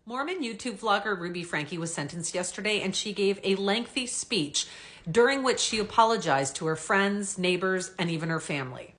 Mormon YouTube vlogger Ruby Franke was sentenced yesterday, and she gave a lengthy speech during which she apologized to her friends, neighbors, and even her family.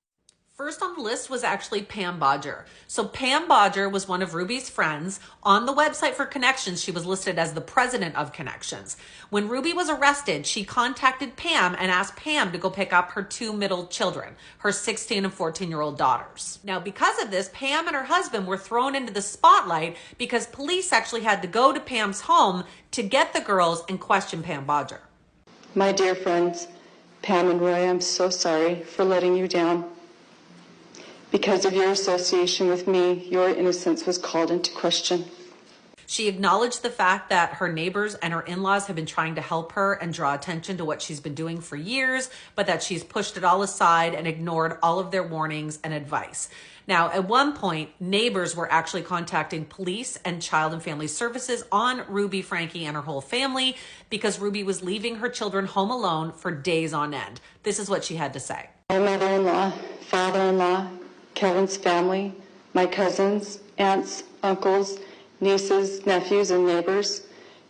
First on the list was actually Pam Bodger. So Pam Bodger was one of Ruby's friends. On the website for Connections, she was listed as the president of Connections. When Ruby was arrested, she contacted Pam and asked Pam to go pick up her two middle children, her 16 and 14-year-old daughters. Now, because of this, Pam and her husband were thrown into the spotlight because police actually had to go to Pam's home to get the girls and question Pam Bodger. My dear friends, Pam and Roy, I'm so sorry for letting you down. Because of your association with me, your innocence was called into question. She acknowledged the fact that her neighbors and her in-laws have been trying to help her and draw attention to what she's been doing for years, but that she's pushed it all aside and ignored all of their warnings and advice. Now, at one point, neighbors were actually contacting police and child and family services on Ruby Franke and her whole family because Ruby was leaving her children home alone for days on end. This is what she had to say. My mother-in-law, father-in-law, Kevin's family, my cousins, aunts, uncles, nieces, nephews, and neighbors,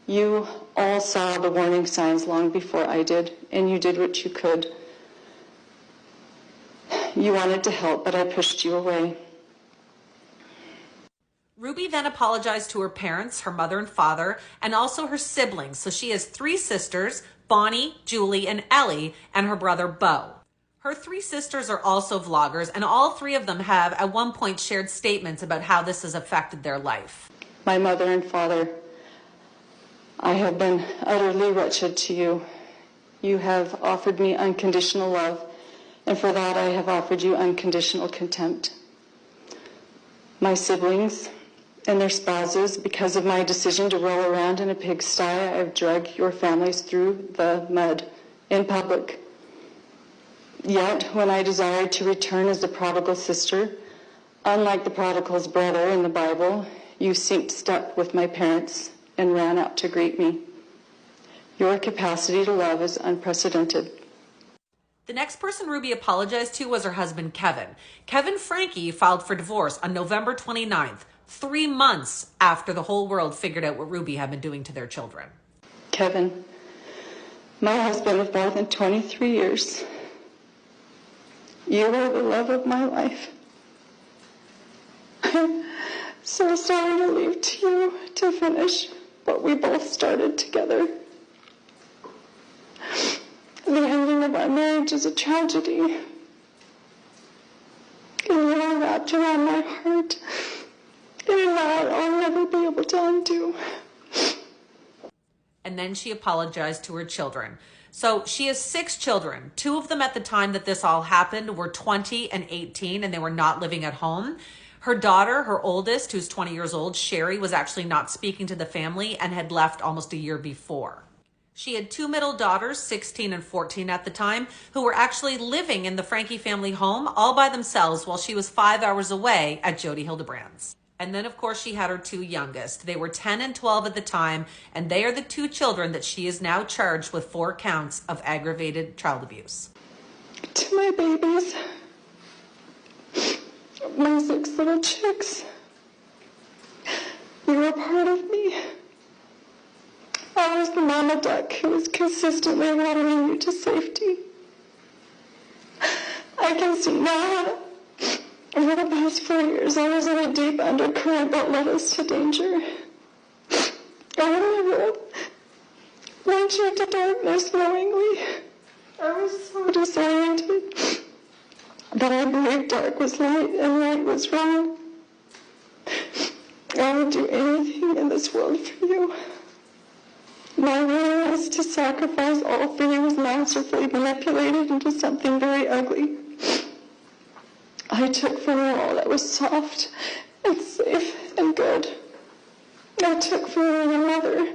you all saw the warning signs long before I did, and you did what you could. You wanted to help, but I pushed you away. Ruby then apologized to her parents, her mother and father, and also her siblings. So she has three sisters, Bonnie, Julie, and Ellie, and her brother, Bo. Her three sisters are also vloggers, and all three of them have at one point shared statements about how this has affected their life. My mother and father, I have been utterly wretched to you. You have offered me unconditional love, and for that I have offered you unconditional contempt. My siblings and their spouses, because of my decision to roll around in a pigsty, I have dragged your families through the mud in public. Yet, when I desired to return as the prodigal sister, unlike the prodigal's brother in the Bible, you synced step with my parents and ran out to greet me. Your capacity to love is unprecedented. The next person Ruby apologized to was her husband, Kevin. Kevin Franke filed for divorce on November 29th, 3 months after the whole world figured out what Ruby had been doing to their children. Kevin, my husband of more than 23 years, you are the love of my life. I'm so sorry to leave to you to finish what we both started together. The ending of our marriage is a tragedy. And you are wrapped around my heart in a knot I'll never be able to undo. And then she apologized to her children. So she has 6 children. 2 of them at the time that this all happened were 20 and 18, and they were not living at home. Her daughter, her oldest, who's 20 years old, Sherry, was actually not speaking to the family and had left almost a year before. She had 2 middle daughters, 16 and 14 at the time, who were actually living in the Franke family home all by themselves while she was 5 hours away at Jody Hildebrand's. And then, of course, she had her 2 youngest. They were 10 and 12 at the time, and they are the 2 children that she is now charged with 4 counts of aggravated child abuse. To my babies, my 6 little chicks, you were part of me. I was the mama duck who was consistently watering you to safety. I can see now. Over the past 4 years, I was in a deep undercurrent that led us to danger. I would never venture to darkness knowingly. I was so disoriented that I believed dark was light and light was wrong. I would do anything in this world for you. My willingness to sacrifice all for you was masterfully manipulated into something very ugly. I took from you all that was soft and safe and good. I took from you your mother.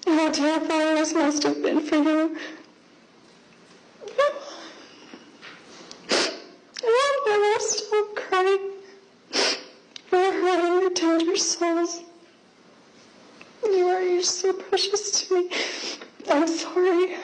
How terrifying this must have been for you. I'll never stop crying for hurting your tender souls. You are so precious to me. I'm sorry.